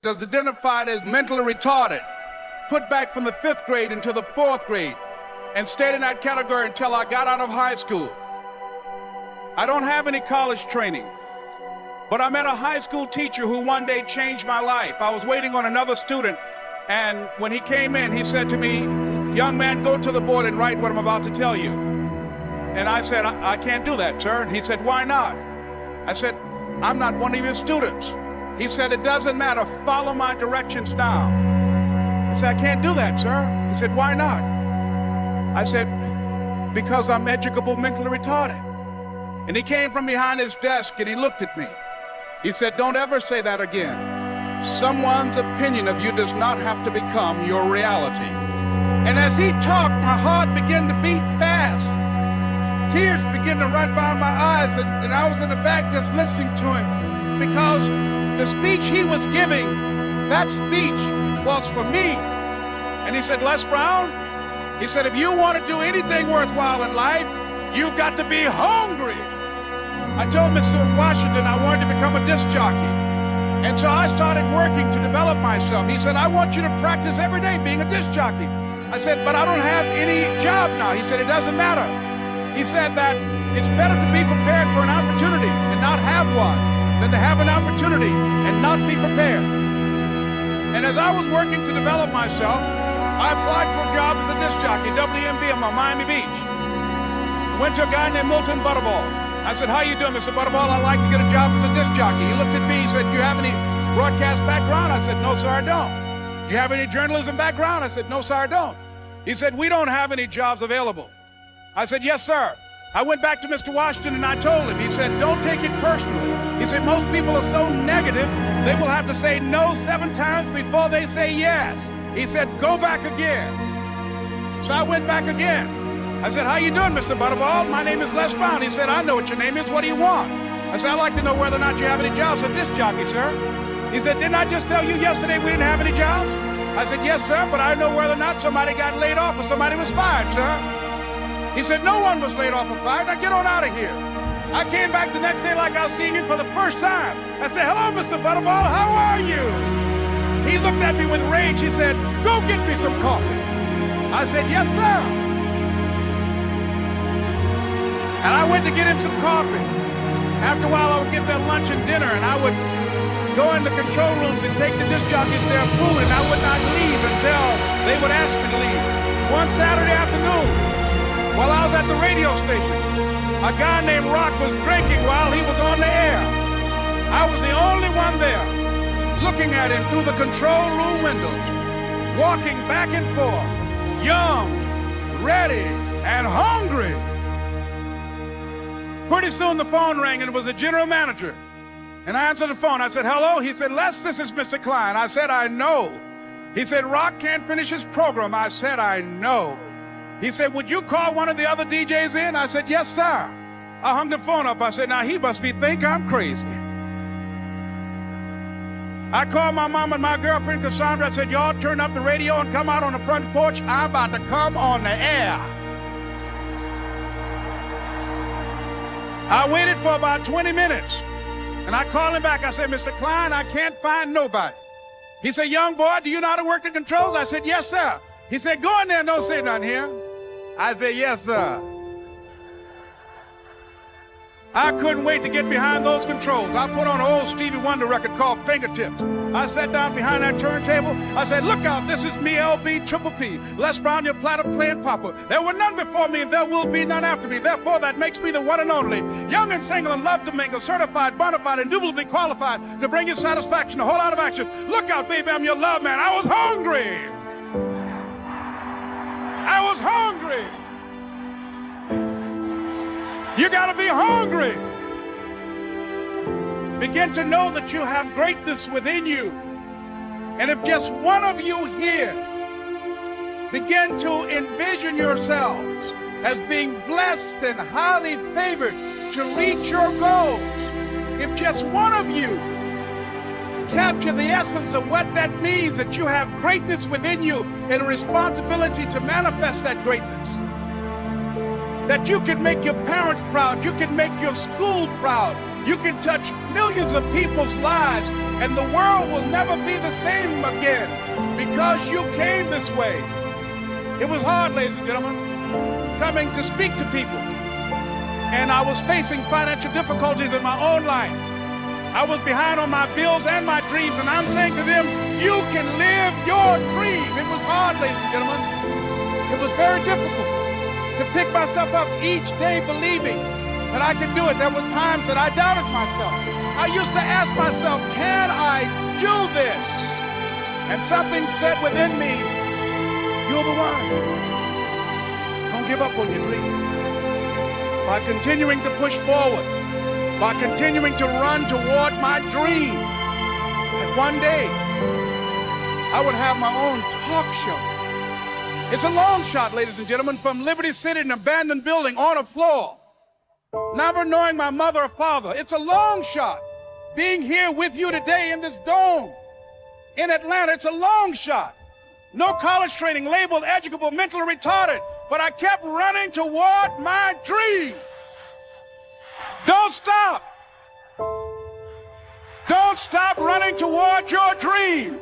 was identified as mentally retarded, put back from the 5th grade into the 4th grade, and stayed in that category until I got out of high school. I don't have any college training, but I met a high school teacher who one day changed my life. I was waiting on another student, and when he came in, he said to me, "Young man, go to the board and write what I'm about to tell you." And I said, I can't do that, sir. And he said, "Why not?" I said, "I'm not one of your students." He said, "It doesn't matter. Follow my directions now." I said, "I can't do that, sir." He said, "Why not?" I said, "Because I'm educable mentally retarded." And he came from behind his desk and he looked at me. He said, "Don't ever say that again. Someone's opinion of you does not have to become your reality." And as he talked, my heart began to beat fast. Tears began to run by my eyes, and I was in the back just listening to him, because the speech he was giving, that speech was for me. And he said, "Les Brown," he said, "if you want to do anything worthwhile in life, you've got to be hungry." I told Mr. Washington I wanted to become a disc jockey. And so I started working to develop myself. He said, "I want you to practice every day being a disc jockey." I said, "But I don't have any job now." He said, "It doesn't matter." He said that it's better to be prepared for an opportunity and not have one than to have an opportunity and not be prepared. And as I was working to develop myself, I applied for a job as a disc jockey, WMB on Miami Beach. Went to a guy named Milton Butterball. I said, "How you doing, Mr. Butterball? I'd like to get a job as a disc jockey." He looked at me, he said, "Do you have any broadcast background?" I said, "No, sir, I don't." "You have any journalism background?" I said, "No, sir, I don't." He said, "We don't have any jobs available." I said, "Yes, sir." I went back to Mr. Washington and I told him. He said, "Don't take it personally." He said, "Most people are so negative, they will have to say no 7 times before they say yes." He said, "Go back again." So I went back again. I said, "How you doing, Mr. Butterball? My name is Les Brown." He said, "I know what your name is. What do you want?" I said, "I'd like to know whether or not you have any jobs at disc jockey, sir." He said, "Didn't I just tell you yesterday we didn't have any jobs?" I said, "Yes, sir, but I know whether or not somebody got laid off or somebody was fired, sir." He said, "No one was laid off or fired. Now get on out of here." I came back the next day like I was seeing him for the first time. I said, "Hello, Mr. Butterball, how are you?" He looked at me with rage. He said, "Go get me some coffee." I said, "Yes, sir." And I went to get him some coffee. After a while, I would get their lunch and dinner, and I would go in the control rooms and take the disc jockeys their food, and I would not leave until they would ask me to leave. One Saturday afternoon, while I was at the radio station, a guy named Rock was drinking while he was on the air. I was the only one there, looking at him through the control room windows, walking back and forth, young, ready, and hungry. Pretty soon the phone rang, and it was the general manager. And I answered the phone. I said, "Hello?" He said, "Les, this is Mr. Klein." I said, "I know." He said, "Rock can't finish his program." I said, "I know." He said, "Would you call one of the other DJs in?" I said, "Yes, sir." I hung the phone up. I said, "Now he must think I'm crazy." I called my mom and my girlfriend Cassandra. I said, "Y'all turn up the radio and come out on the front porch. I'm about to come on the air." I waited for about 20 minutes, and I called him back. I said, "Mr. Klein, I can't find nobody." He said, "Young boy, do you know how to work the controls?" I said, "Yes, sir." He said, "Go in there and don't say nothing here." I said, "Yes, sir." I couldn't wait to get behind those controls. I put on an old Stevie Wonder record called Fingertips. I sat down behind that turntable. I said, "Look out, this is me, LB Triple P, Les Brown, your platter playing papa. There were none before me, and there will be none after me. Therefore, that makes me the one and only. Young and single and love to mingle, certified, bona fide, indubitably qualified to bring you satisfaction, a whole lot of action. Look out, baby, I'm your love man." I was hungry. I was hungry. You got to be hungry. Begin to know that you have greatness within you. And if just one of you here begin to envision yourselves as being blessed and highly favored to reach your goals, if just one of you capture the essence of what that means, that you have greatness within you and a responsibility to manifest that greatness, that you can make your parents proud, you can make your school proud, You can touch millions of people's lives, and the world will never be the same again because you came this way. It was hard, ladies and gentlemen, coming to speak to people. And I was facing financial difficulties in my own life. I was behind on my bills and my dreams, and I'm saying to them, you can live your dream. It was hard, ladies and gentlemen. It was very difficult to pick myself up each day believing that I could do it. There were times that I doubted myself. I used to ask myself, can I do this? And something said within me, you're the one. Don't give up on your dream. By continuing to push forward, by continuing to run toward my dream, that one day I would have my own talk show. It's a long shot, ladies and gentlemen, from Liberty City, an abandoned building on a floor, never knowing my mother or father. It's a long shot. Being here with you today in this dome in Atlanta, it's a long shot. No college training, labeled educable, mentally retarded, but I kept running toward my dream. Don't stop. Don't stop running toward your dream.